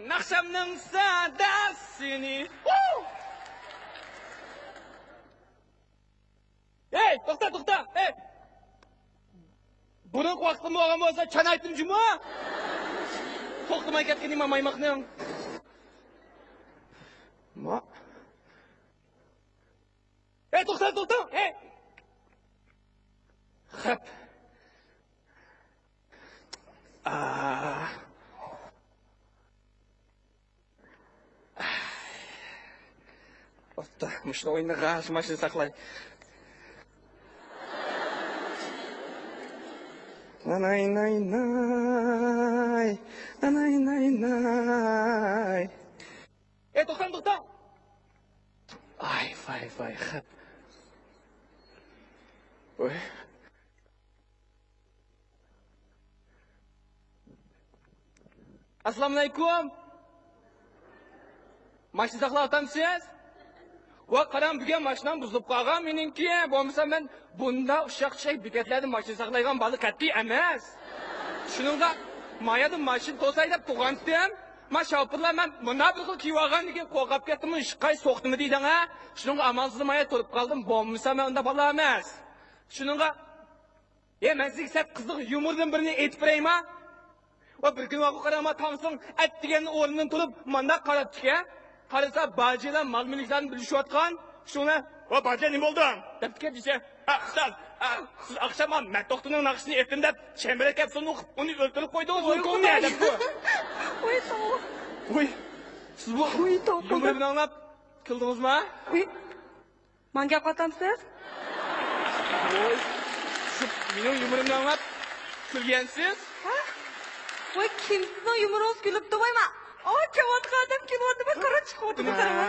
Nakşamның sadasını. Hey, to'xta. Hey. Buni vaqtim olgan bo'lsa, chan aytdim juma. To'xtamay ketganing maymoqning. Ma. Hey, to'xta. Hey. Hep. Otta, muşta oyunu qaşmaşını saqlay. Nanay. To'xta. Ay, vay, hep. Oy. Assalomualaykum. Mashina saqlab o'tamsiz? Va qaram bugun mashinam buzilib qolgan meningki. Bo'lmasa men bunda ushaq-chak bekatlarda mashina saqlaygan bali qat'iy emas. Shuningga mayada mashina to'say deb to'g'andim. Men shopirlar men bunda bir xil kiyib olgan degan qo'rqib ketdim. Ishqay so'qdimi deydan ha? Shuningga amalsiz maya turib qoldim. Bo'lmasa men unda bala emas. Shuningga men sizga sat qiziq yumordan birini aytib beraymi? Va bir kun vaqt qarama tamsın et degan o'rnidan turib manda qarab chiqa. Qarasa bajilar mal mulklarni bilishayotgan. Shuni, "Va baji nima bo'ldi?" deb ketdi. Ustoz, siz akşam Matoxtining naqshini aytdim deb chembara kapsuni uni o'ltirib qo'ydingiz. Qo'yni deb bu. Voy. Siz bu yumruqni anglab kildingizmi? Men gap qatamsiz? Voy. Siz mening yumruqni anglab kulgansiz? Voy, kim sizning yumruqingiz kulib turmaymi? Cevap kadem kim oldu ben kara çıkmadım bu tarafa.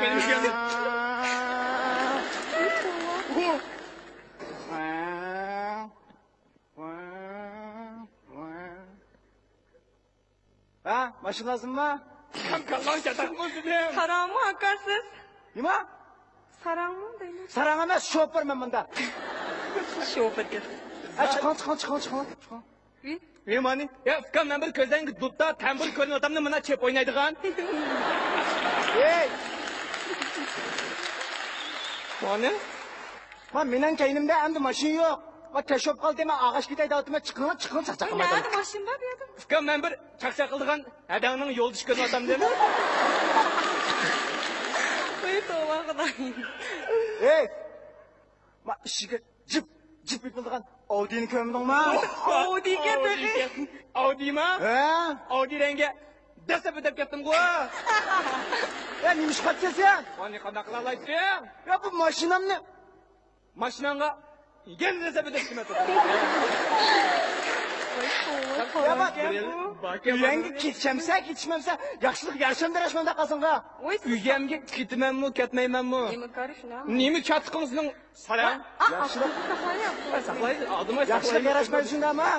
Benim geldi. Ha, maşın lazım mı? Kallan çatak mı dedim? Sarang mı hakarsız? Nima? Sarang mı değil? Sarang emas, şoför men bunda. Şoför gel. Chiqin. Mani, ya fikam men bir ko'zdan dudda tambur ko'rgan odamni mana chep o'ynaydigan. Hey! Mani? Men mening keynimda endi mashin yo'q. Va kashop qoldi men og'ash ketaydi otime chiqin chaqchaqamaydi. Nerede maşin var ya? Fikam men bir chaqchaq qildigan adamning yo'lda ko'rgan odam deymi? Voy tova kadar. Hey! Ma ishiga jip yıpıldıgan Audi'ni ko'mdingmi? Audi'ga dedi. Audi mi? Ha? Audi rengi dasab deb ketdim ku. Ya nima ish qilib kelsan? Mani qanday qila olaysiz? Ya bu mashinamni Mashinanga yana dasab deb ketdim. Ya bak, uyanga ketishmamsa, yaxshilik yarashmanda qolsinga. Uyamga ketmanmi, ketmaymanmi? Nima qarishna? Nima chatqingizning salam? Yaxshilik Saqlaydi, oldimga yaxshilik yarashmaydi shundami?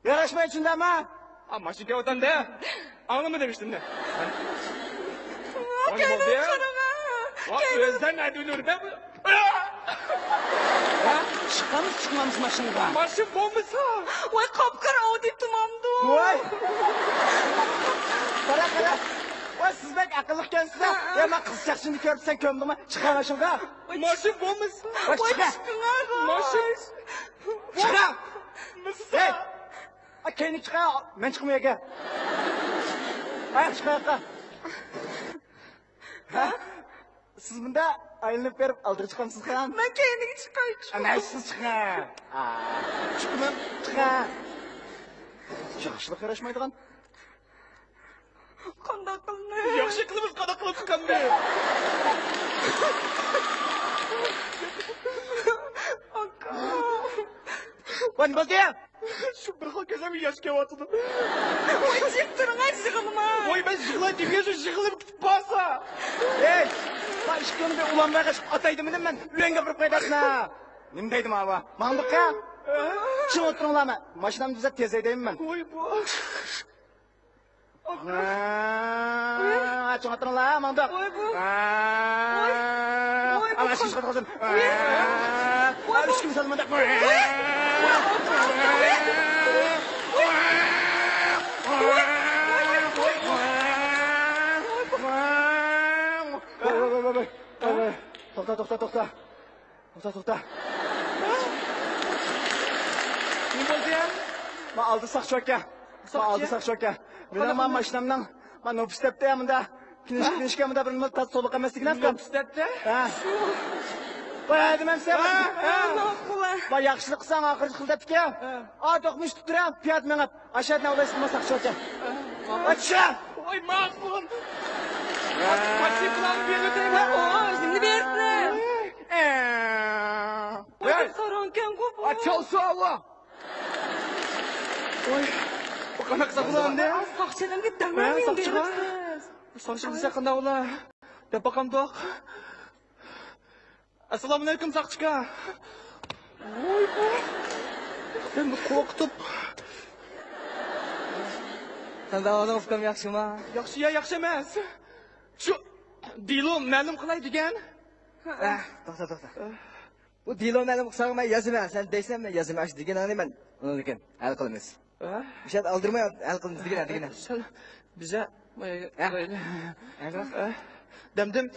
Yarashmaydi shundami? Mashinaga o'tanda. Anglama demiştim-da. Kelim qarama. O'zdan aytuvdi-da. Ha? Chiqamiz mashinaga. Mashin bo'lmasa. Voy qopqara Audi tumamdu. Voy. Qara. Voy siz bek aqlli ekansiz. Ya men qizchaqchini ko'ribsan ko'mdingmi? Chiqa mashinaga. Mashin bo'lmasa. Voy chiqa. Mashin. Chiqa. Hey. Keyin chiqa. Men chiqmayga. Ay chiqa. Ha? Siz bunda aylanib berib oldirib chiqamsiz ham? Ben kendimi çıkayım. Ana siz chiqa. Chiqmam. Chiqa. Yaxshilik yarashmaydigan. Qanday qilni? Yaxshi qilamiz, qanday qilib chiqamdi? Aka. Voy bo'ldi. Shu bir xil ko'zim yosh kelyapti. Voy jib turing aytishig'imma. Voy ben yig'lay degan yig'ilib ketib qolsa. Hey! Ben ishqimni bir ulanmay qochib ataydimi men uyanga bir qo'ydasizmi? Nima deydim ava? Men buqa. Kim o'tiringlarmi? Mashinamni tuzab tez haydayman men. Voy bu. Açın o'tiringlar, men buqa. Voy bu. Voy. Ana shu chiqib qolsin. Voy. Hech kim solmadi. To'xta. Ne bo'ldi ya? Men oldi saqchi aka. Men mashinamdan men ofisdapta bunda knishka bunda bir nima to'liq emasligini aytdim. Ofisdapta? Ha. Voy, aytdim sen. Ma'qul. Voy, yaxshilik qilsang oxirgi qildapti-ku. To'qmish turam, piyat menga. Ashadni olasizmi saqchi aka? Acha. Oy ma'qul. Masiflarni berdim. Şimdi versin. Oy sarankan ku bu. Açıl suava. Oy. Bu qanaqa saqlandi? Saqchidan gitdaman endi. Saqchi yaqinda ular. Deb baqamdoq. Assalomu alaykum saqchika. Oy bu. Sen qo'rqitib. Qanday odam yaxshimi? Yaxshi emas. Shu Dilo ma'lum qilay degan. To'xta. Bu dilo ma'lum qilsang men yozaman. Sen deysan men yozaman deganingni men uni lekin hal qilamiz. Bir şey aldırmay hal qilamiz degan. Bize Demdim.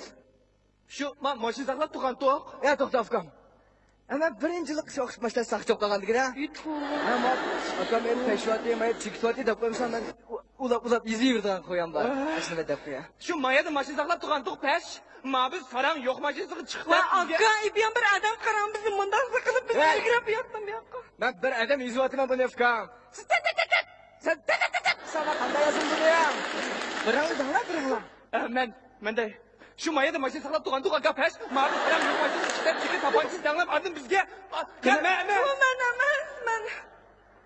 Şu mashina saqlab turgan to'q. To'xta Afkam. Ama birinchilik shu mashina saqchib qolgan degan. Ama akam men peshvati, men chiqsati deb qo'ymsan men ulab izlayverdan qo'yamlar. Aslida deb qo'ya. Shu mayada mashina saqlab turgan to'q pesh. Biz sarang yo'q mashinasiga chiqib. Aka, ipiyan bir adam qaram bizni bundan siqilib bizni yigirib yotdim bu yoqqa. Ben bir adam izlatyapman buni Afkam. Sen sana qanday yozim buni ham? Birovlar. Mende şu mayada mashina saqlab turgan to'q aka pesh. Biz sarang yo'q mashinasiga chiqib chiqib tapanchi tanglab ardim bizga. Men.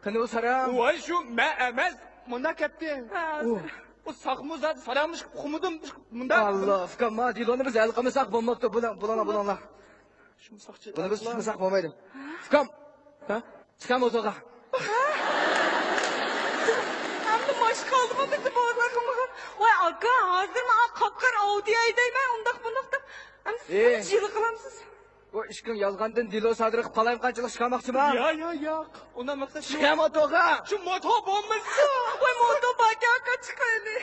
Qani o saram? Voy şu emas. Bunda ketdi. O saqmı zat sarangmış xumudim bunda. Allah Afkam ma diloni biz hal qilmasak bo'lmabdi. Bulanlar. Şu saqchi. Buni biz chiqmasak bo'lmaydi. Afkam. Chiqamiz o'toqqa. Hamda maş kaldı mı bizi bağlarımı? Vay aka hazır mı? Kapkar Audi aydayman undaq bundaq da. Jili qilamsiz. Bu ish kun yolg'ondan dilo sodir qilib qolayim qanchalik chiqamoqchiman. Yo'q. Undan maqsad shu. Chiqam o'toqqa. Şu moto bo'lmasa. Vay moto baka aka chiqayli.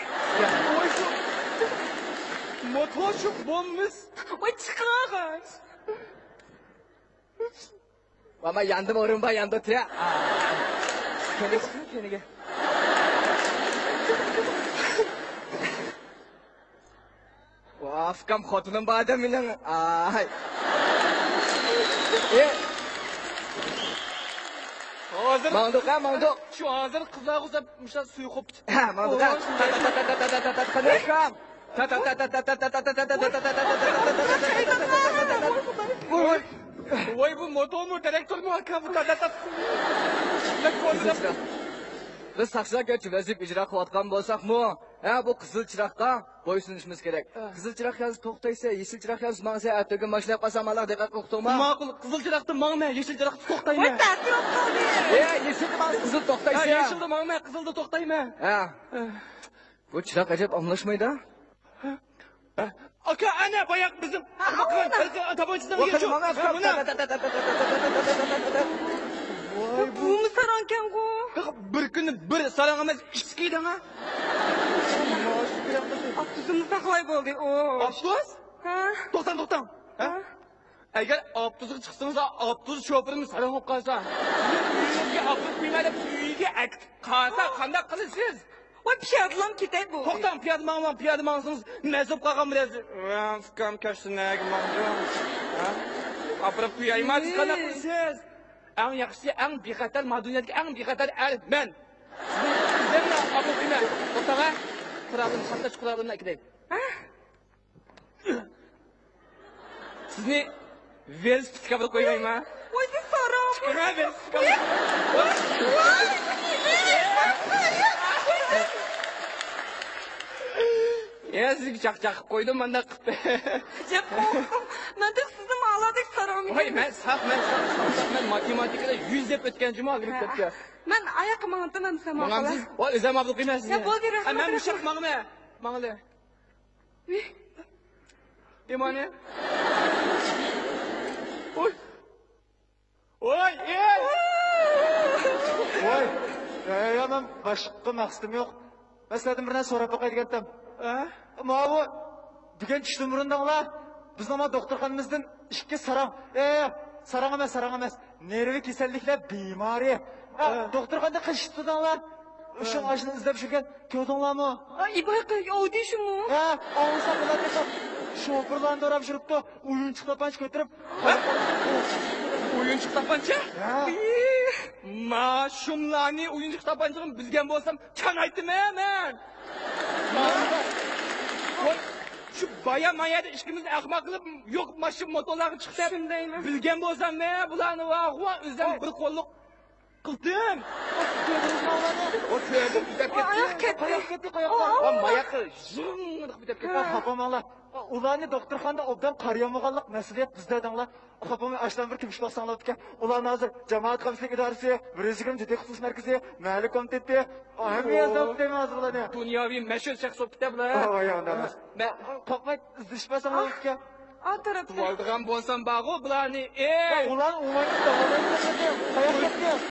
Voy şu. Moto şu bo'lmas. Vay chiqag'ash. Ama yandım o'rinba yanda o'tira. Keniga. Afkam xotinim ba'da mening. Ay. Hozir Mangduq. Şu hozir qizlar uzab mushal suv qo'yibdi. Ha, mangduq. Qanaqam? Voy bu moto mu direktor mu aka bu Biz saqchilarga vazif ijro qilayotgan bo'lsak-mu, bu qizil chiroqqa bo'ysunishimiz kerak. Qizil chiroq yozib to'xtaysa, yeşil chiroq yozib mangsa, atigi mashina qasamalar diqqat qo'qtoma. Ma'qul, qizil chiroqda mangma, yeşil chiroqda to'xtayman. Vay ta'tirib qoldi. Yeşilda mangsa, qizil to'xtaysa. Yeşilda mangma, qizilda to'xtayman. Bu chiroq ajab anglashmaydi. Aka ana boyaq bizim tabanchidan geçiyor. Bu mu sarankan ku? Bir kuni bir sarang emas, ikki dana. Abduzimni saqlay bo'ldi. Abduz? To'xtan. Agar Abduzga chiqsangiz, Abduz shoferimiz sarang olib qolsa, uyingizga Abduz qo'ymaydi, uyiga qolsa qanday qilasiz? Vay piyadlam ketay bu. To'xtan, piyoda mangsangiz, nasib qolgan bilasiz. Fikam kashnaga mangdim. Aprab qo'yayman, qanday qilasiz? Eng yaxshisi, eng bexatar, maduniyatga eng bexatar men. Sizlarni qabul qilma. To'xtaga. Qur'onni xatlash Qur'onni aytay. Sizni velosipedga olib qo'ymayman. Voy saram. Qara velosipedga. Sizga chaqchaqib qo'ydim, menda qilib. Jab qo'rqdim. Menda sizni ma'ladik saram. Voy, men matematikada 100 deb o'tganjim maktabga. Men oyoq mangtiman sama qila. Mangsiz, voy, o'zim qabul qilmaysiz. Ya, bo'ldi, rahmat. Men mushaq mangma. Mangli. Demane. Oy. Oy, ey. Voy. Men boshqa maqsadim yo'q. Masalan, bir narsa so'rab qo'ygandim. Mana bu degan tushdim burundanglar. biz ama doktorxonamizdan ikki sarang emas, nervi kasalliklar bemori. Doktorxonada qilishibdinglar. O'sha mashina izlab shurgan, ko'rdinglarmi? İbayqa Audi şu mu? Ha, ovsa bo'ladi. Şoförlarni o'rab yuribdi, o'yinchiq tapanch ko'tarib. Oyuncuk tapanca? Ha. Maşumlarni oyuncuk tapancamı bilgen bolsam çan aytdim hemen. Şu baya mayada işkimiz ahmak kılıp yok maşın motorları çıktı. Shundaymi? Bilgen bolsam ne bularni va özden bir kolluk kıldım. O kördüm bitep Ayak ketdi. ketdi. Qo'yib Mayakı zırngıdık bitep ketdi. Xapamanlar. Ularni doktorxonada obdan qarayolmaganlik mas'uliyat bizda edinglar. Xapamay ashdan bir kimsh baqsanglar ekan. Ularni hozir jamoat qamchilik idorasi, Prezident jiddiy xusus markazi, mahalliy komiteti, ahamiyat deb ularni. Dünyavi meşhur şahs olup bitep bular. Voy ondan. Men qo'rqmay izlashmasanglar ekan. A tarafta. Tuvaldıgan bolsam bağı bularni Ular ularni davolaydi. Qayoqqa ketdi?